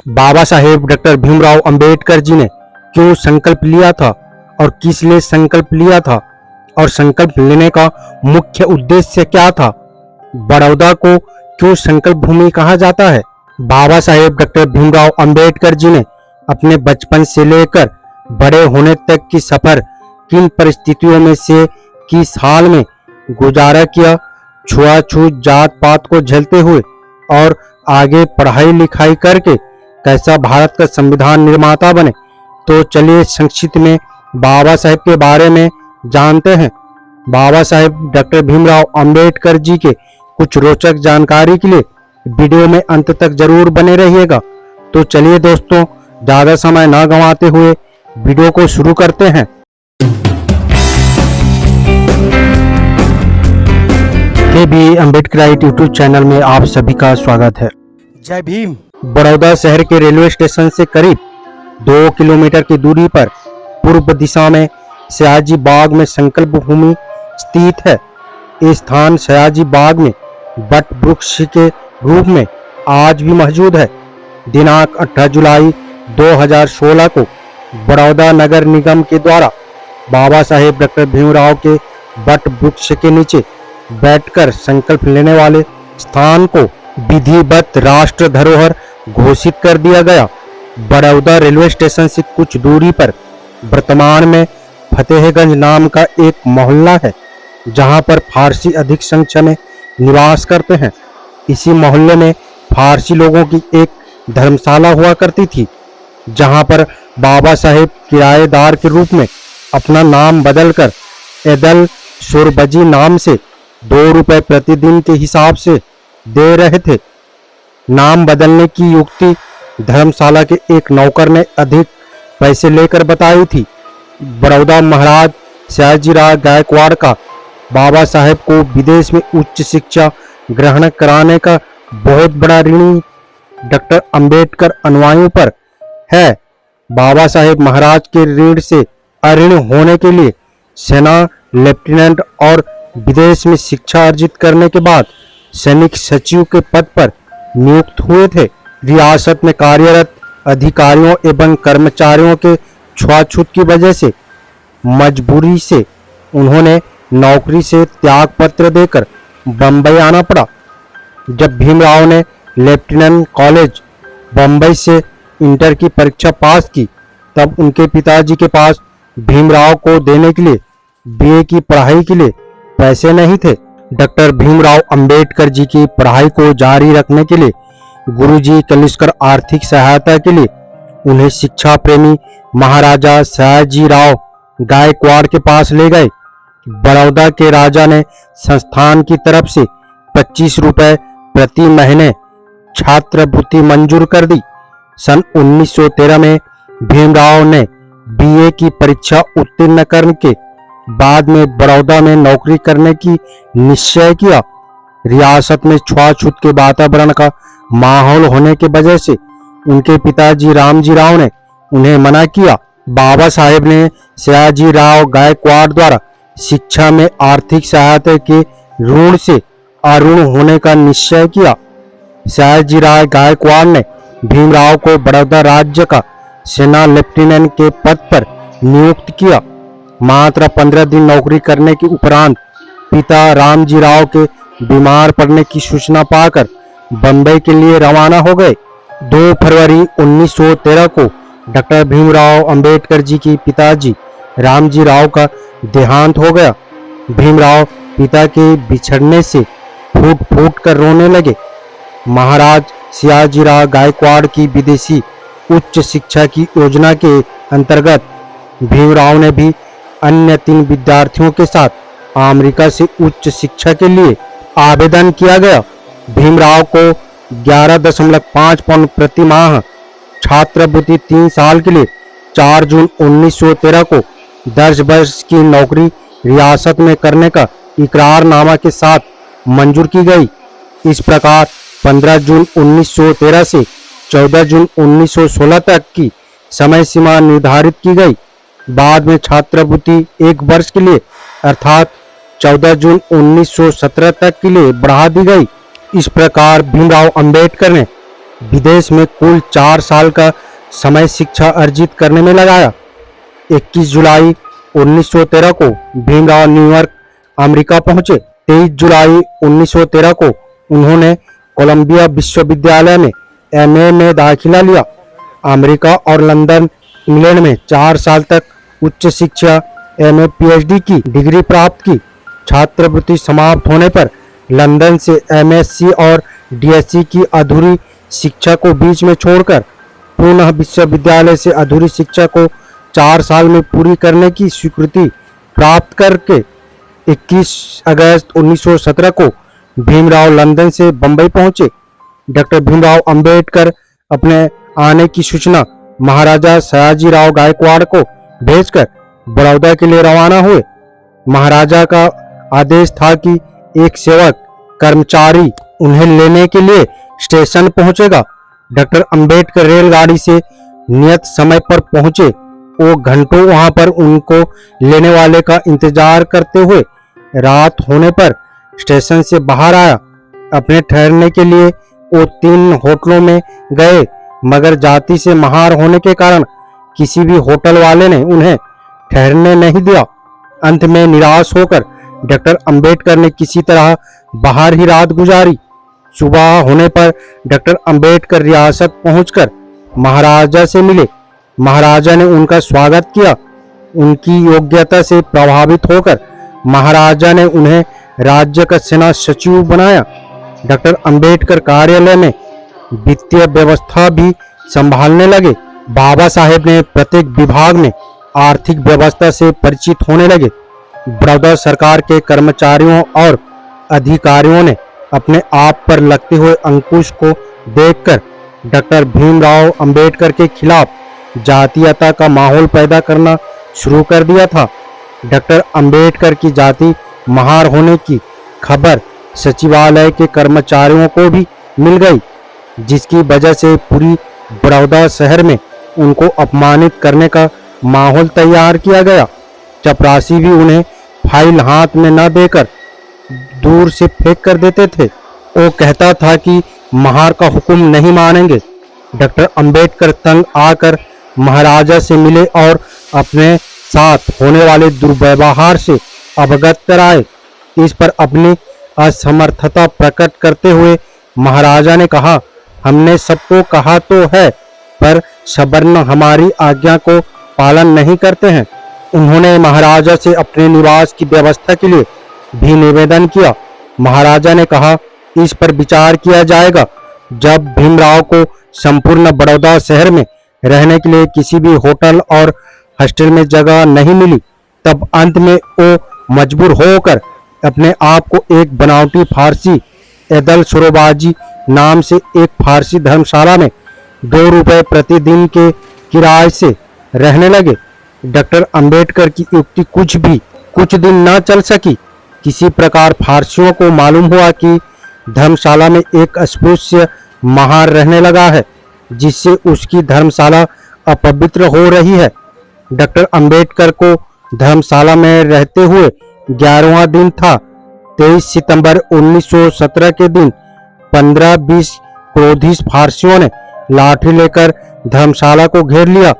Baba Saheb doctor Bhimrao Ambedkar ji ने क्यों संकल्प लिया था और किस लिए संकल्प लिया था और संकल्प लेने का मुख्य उद्देश्य क्या था। बड़ौदा को क्यों संकल्प भूमि कहा जाता है। बाबा साहेब डॉक्टर भीमराव अंबेडकर जी ने अपने बचपन से लेकर बड़े होने तक की सफर किन परिस्थितियों में से किस हाल में गुजारा किया, छुआछूत जात पात को झेलते हुए और आगे पढ़ाई लिखाई करके कैसा भारत का संविधान निर्माता बने। तो चलिए संक्षिप्त में बाबा साहेब के बारे में जानते हैं। बाबा साहेब डॉक्टर भीमराव अंबेडकर जी के कुछ रोचक जानकारी के लिए वीडियो में अंत तक जरूर बने रहिएगा। तो चलिए दोस्तों, ज्यादा समय ना गंवाते हुए वीडियो को शुरू करते हैं। के अंबेडकराइट यूट्यूब चैनल में आप सभी का स्वागत है। जय भीम। बड़ौदा शहर के रेलवे स्टेशन से करीब 2 किलोमीटर की दूरी पर पूर्व दिशा में सयाजी बाग में संकल्प भूमि स्थित है। ये स्थान सयाजी बाग में बट वृक्ष के रूप में आज भी मौजूद है। दिनांक 18 जुलाई 2016 को बड़ौदा नगर निगम के द्वारा बाबा साहेब डॉक्टर भीमराव के बट वृक्ष के नीचे बैठकर संकल्प लेने वाले स्थान को विधिवत राष्ट्र धरोहर घोषित कर दिया गया। बड़ौदा रेलवे स्टेशन से कुछ दूरी पर वर्तमान में फतेहगंज नाम का एक मोहल्ला है, जहां पर फारसी अधिक संख्या में निवास करते हैं। इसी मोहल्ले में फारसी लोगों की एक धर्मशाला हुआ करती थी, जहां पर बाबा साहेब किराएदार के रूप में अपना नाम बदलकर एदल सुरबजी नाम से 2 रुपए प्रतिदिन के हिसाब से दे रहे थे। नाम बदलने की युक्ति धर्मशाला के एक नौकर ने अधिक पैसे लेकर बताई थी। बड़ौदा महाराज सयाजीराव गायकवाड़ का बाबा साहेब को विदेश में उच्च शिक्षा ग्रहण कराने का बहुत बड़ा ऋणी डॉक्टर अंबेडकर अनुयायियों पर है। बाबा साहेब महाराज के ऋण से अऋण होने के लिए सेना लेफ्टिनेंट और विदेश में शिक्षा अर्जित करने के बाद सैनिक सचिव के पद पर नियुक्त हुए थे। रियासत में कार्यरत अधिकारियों एवं कर्मचारियों के छुआछूत की वजह से मजबूरी से उन्होंने नौकरी से त्याग पत्र देकर बंबई आना पड़ा। जब भीमराव ने लेफ्टिनेंट कॉलेज बंबई से इंटर की परीक्षा पास की, तब उनके पिताजी के पास भीमराव को देने के लिए बीए की पढ़ाई के लिए पैसे नहीं थे। डॉक्टर भीमराव अंबेडकर जी की पढ़ाई को जारी रखने के लिए गुरुजी कलिस्कर आर्थिक सहायता के लिए उन्हें शिक्षा प्रेमी महाराजा सयाजीराव गायकवाड़ के पास ले गए। बड़ौदा के राजा ने संस्थान की तरफ से 25 रुपए प्रति महीने छात्रवृत्ति मंजूर कर दी। सन 1913 में भीमराव ने बीए की परीक्षा उत्तीर्ण करके बाद में बड़ौदा में नौकरी करने की निश्चय किया। रियासत में छुआछूत के वातावरण का माहौल होने के वजह से उनके पिताजी रामजी राव ने उन्हें मना किया। बाबा साहेब ने सयाजीराव गायकवाड़ द्वारा शिक्षा में आर्थिक सहायता के ऋण से अऋण होने का निश्चय किया। सयाजीराव गायकवाड़ ने भीमराव को बड़ौदा राज्य का सेना लेफ्टिनेंट के पद पर नियुक्त किया। मात्र 15 दिन नौकरी करने के उपरांत पिता रामजी राव के बीमार पड़ने की सूचना पाकर बंबई के लिए रवाना हो गए। 2 फरवरी 1913 को डॉक्टर भीमराव अंबेडकर जी के पिताजी रामजी राव का देहांत हो गया। भीमराव पिता के बिछड़ने से फूट फूट कर रोने लगे। महाराज सयाजीराव गायकवाड़ की विदेशी उच्च शिक्षा की योजना के अंतर्गत भीमराव ने भी अन्य 3 विद्यार्थियों के साथ अमेरिका से उच्च शिक्षा के लिए आवेदन किया गया। भीमराव को 11.5 पाउंड प्रति माह छात्रवृत्ति 3 साल के लिए 4 जून 1913 को 10 वर्ष की नौकरी रियासत में करने का इकरारनामा के साथ मंजूर की गई। इस प्रकार 15 जून 1913 से 14 जून 1916 तक की समय सीमा निर्धारित की गई। बाद में छात्रवृत्ति 1 वर्ष के लिए अर्थात 14 जून 1917 तक के लिए बढ़ा दी गई। इस प्रकार भीमराव अंबेडकर ने विदेश में कुल 4 साल का समय शिक्षा अर्जित करने में लगाया। 21 जुलाई 1913 को भीमराव न्यूयॉर्क अमेरिका पहुंचे। 23 जुलाई 1913 को उन्होंने कोलंबिया विश्वविद्यालय में एमए में दाखिला लिया। अमेरिका और लंदन, इंग्लैंड में 4 साल तक उच्च शिक्षा एमए पीएचडी की डिग्री प्राप्त की। छात्रवृत्ति समाप्त होने पर लंदन से एमएससी और डीएससी की अधूरी शिक्षा को बीच में छोड़कर पुनः विश्वविद्यालय से अधूरी शिक्षा को 4 साल में पूरी करने की स्वीकृति प्राप्त करके 21 अगस्त 1917 को भीमराव लंदन से बंबई पहुंचे। डॉक्टर भीमराव अंबेडकर अपने आने की सूचना महाराजा सयाजीराव गायकवाड़ को भेजकर बड़ौदा के लिए रवाना हुए। महाराजा का आदेश था कि एक सेवक कर्मचारी उन्हें लेने के लिए स्टेशन पहुंचेगा। डॉक्टर अंबेडकर रेलगाड़ी से नियत समय पर पहुंचे। वो घंटों वहां पर उनको लेने वाले का इंतजार करते हुए रात होने पर स्टेशन से बाहर आया। अपने ठहरने के लिए वो 3 होटलों में गए, मगर जाति से महार होने के कारण किसी भी होटल वाले ने उन्हें ठहरने नहीं दिया। अंत में निराश होकर डॉक्टर अंबेडकर ने किसी तरह बाहर ही रात गुजारी। सुबह होने पर डॉक्टर अंबेडकर रियासत पहुंचकर महाराजा से मिले। महाराजा ने उनका स्वागत किया। उनकी योग्यता से प्रभावित होकर महाराजा ने उन्हें राज्य का सेना सचिव बनाया। डॉक्टर अंबेडकर कार्यालय में वित्तीय व्यवस्था भी संभालने लगे। बाबा साहेब ने प्रत्येक विभाग में आर्थिक व्यवस्था से परिचित होने लगे। बड़ौदा सरकार के कर्मचारियों और अधिकारियों ने अपने आप पर लगते हुए अंकुश को देखकर डॉक्टर भीमराव अंबेडकर के खिलाफ जातीयता का माहौल पैदा करना शुरू कर दिया था। डॉक्टर अंबेडकर की जाति महार होने की खबर सचिवालय के कर्मचारियों को भी मिल गई, जिसकी वजह से पूरी बड़ौदा शहर में उनको अपमानित करने का माहौल तैयार किया गया। चपरासी भी उन्हें फाइल हाथ में न देकर दूर से फेंक कर देते थे। वो कहता था कि महार का हुक्म नहीं मानेंगे। डॉक्टर अंबेडकर तंग आकर महाराजा से मिले और अपने साथ होने वाले दुर्व्यवहार से अवगत कराए। इस पर अपनी असमर्थता प्रकट करते हुए महाराजा ने कहा, हमने सबको कहा तो है, पर सवर्ण हमारी आज्ञा को पालन नहीं करते हैं। उन्होंने महाराजा से अपने निवास की व्यवस्था के लिए भी निवेदन किया। महाराजा ने कहा, इस पर विचार किया जाएगा। जब भीमराव को संपूर्ण बड़ौदा शहर में रहने के लिए किसी भी होटल और हॉस्टल में जगह नहीं मिली, तब अंत में वो मजबूर होकर अपने आप को एक बनावटी फारसी एदल सरोबाजी नाम से एक फारसी धर्मशाला में 2 रुपए प्रतिदिन के किराए से रहने लगे। डॉक्टर अंबेडकर की युक्ति कुछ दिन न चल सकी। किसी प्रकार फारसियों को मालूम हुआ कि धर्मशाला में एक अस्पृश्य महार रहने लगा है, जिससे उसकी धर्मशाला अपवित्र हो रही है। डॉक्टर अंबेडकर को धर्मशाला में रहते हुए 11वां दिन था। 23 सितंबर 1917 के दिन 15-20 क्रोधित फारसियों ने लाठी लेकर धर्मशाला को घेर लिया।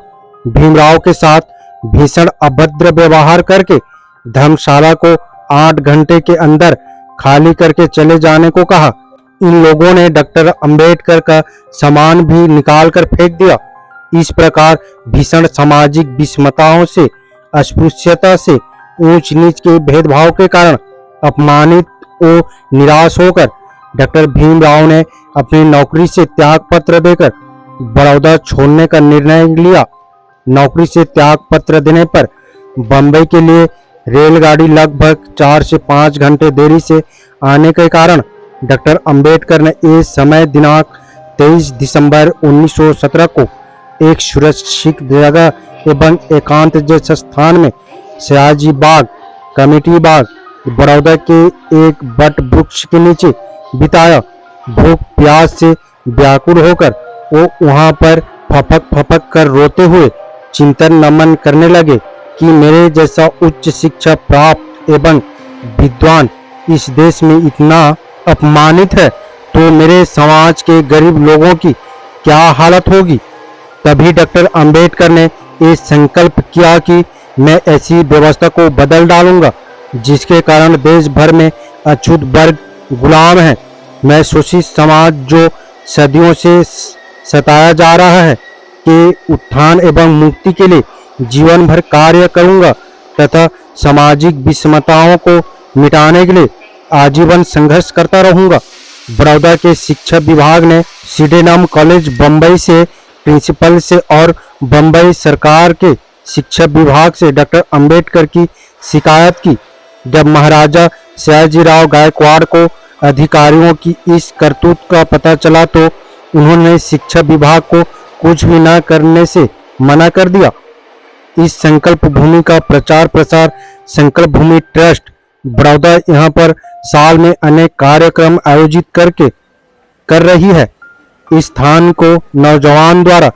भीमराव के साथ भीषण अभद्र व्यवहार करके धर्मशाला को 8 घंटे के अंदर खाली करके चले जाने को कहा। इन लोगों ने डॉक्टर अंबेडकर का सामान भी निकाल कर फेंक दिया। इस प्रकार भीषण सामाजिक विषमताओं से, अस्पृश्यता से, ऊंच नीच के भेदभाव के कारण अपमानित और निराश होकर डॉक्टर भीमराव ने अपनी नौकरी से त्याग पत्र देकर बड़ौदा छोड़ने का निर्णय लिया। नौकरी से त्याग पत्र देने पर बंबई के लिए रेलगाड़ी लगभग 4 से 5 घंटे देरी से आने के कारण डॉक्टर अंबेडकर ने इस समय दिनांक 23 दिसंबर 1917 को एक सुरक्षित जगह एवं एकांत जैसे स्थान में सयाजी बाग, कमेटी बाग, बड़ौदा के एक बट वृक्ष के नीचे बिताया। भूख प्यास से व्याकुल होकर वो वहां पर फपक कर रोते हुए चिंतन नमन करने लगे कि मेरे जैसा उच्च शिक्षा प्राप्त एवं विद्वान इस देश में इतना अपमानित है, तो मेरे समाज के गरीब लोगों की क्या हालत होगी। तभी डॉक्टर अंबेडकर ने ये संकल्प किया कि मैं ऐसी व्यवस्था को बदल डालूंगा जिसके कारण देश भर में अछूत वर्ग गुलाम है। मैं शोषित समाज जो सदियों से सताया जा रहा है के उत्थान एवं मुक्ति के लिए जीवन भर कार्य करूंगा तथा सामाजिक विषमताओं को मिटाने के लिए आजीवन संघर्ष करता रहूंगा। बड़ौदा के शिक्षा विभाग ने सिडेनम कॉलेज बम्बई से प्रिंसिपल से और बम्बई सरकार के शिक्षा विभाग से डॉक्टर अंबेडकर की शिकायत की। जब महाराजा सयाजीराव गायकवाड़ को अधिकारियों की इस करतूत का पता चला तो उन्होंने शिक्षा विभाग को कुछ भी न करने से मना कर दिया। इस संकल्प भूमि का प्रचार प्रसार संकल्प भूमि ट्रस्ट बड़ौदा यहाँ पर साल में अनेक कार्यक्रम आयोजित कर रही है। इस स्थान को नौजवान द्वारा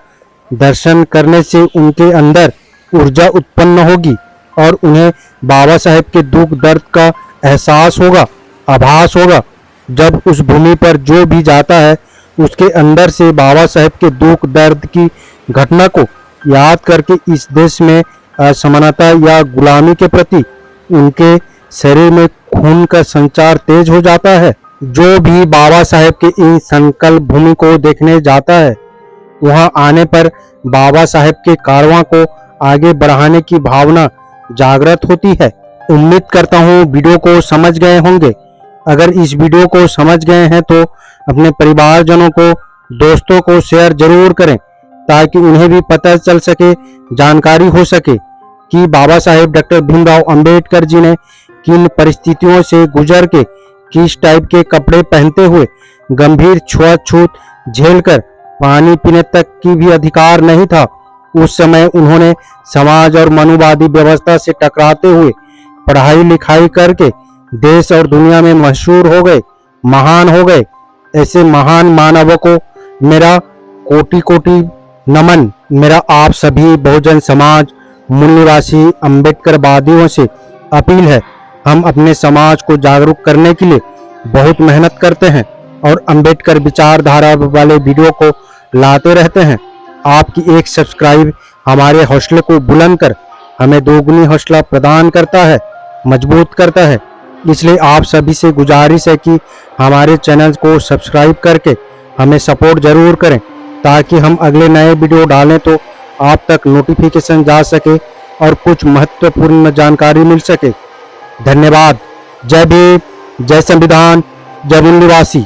दर्शन करने से उनके अंदर ऊर्जा उत्पन्न होगी और उन्हें बाबा साहेब के दुख दर्द का एहसास होगा, आभास होगा। जब उस भूमि पर जो भी जाता है उसके अंदर से बाबा साहेब के दुख दर्द की घटना को याद करके इस देश में असमानता या गुलामी के प्रति उनके शरीर में खून का संचार तेज हो जाता है। जो भी बाबा साहेब के इन संकल्प भूमि को देखने जाता है वहां आने पर बाबा साहेब के कारवां को आगे बढ़ाने की भावना जागृत होती है। उम्मीद करता हूँ वीडियो को समझ गए होंगे। अगर इस वीडियो को समझ गए हैं तो अपने परिवारजनों को, दोस्तों को शेयर जरूर करें ताकि उन्हें भी पता चल सके, जानकारी हो सके कि बाबा साहेब डॉक्टर भीमराव अंबेडकर जी ने किन परिस्थितियों से गुजर के, किस टाइप के कपड़े पहनते हुए, गंभीर छुआछूत झेलकर, पानी पीने तक की भी अधिकार नहीं था उस समय उन्होंने समाज और मनुवादी व्यवस्था से टकराते हुए पढ़ाई लिखाई करके देश और दुनिया में मशहूर हो गए, महान हो गए। ऐसे महान मानवों को मेरा कोटि कोटि नमन। मेरा आप सभी बहुजन समाज मूल निवासी अम्बेडकरवादियों से अपील है, हम अपने समाज को जागरूक करने के लिए बहुत मेहनत करते हैं और अंबेडकर विचारधारा वाले वीडियो को लाते रहते हैं। आपकी एक सब्सक्राइब हमारे हौसले को बुलंद कर हमें दोगुनी हौसला प्रदान करता है, मजबूत करता है। इसलिए आप सभी से गुजारिश है कि हमारे चैनल को सब्सक्राइब करके हमें सपोर्ट जरूर करें ताकि हम अगले नए वीडियो डालें तो आप तक नोटिफिकेशन जा सके और कुछ महत्वपूर्ण जानकारी मिल सके। धन्यवाद। जय भीम, जय संविधान, जय मूल निवासी।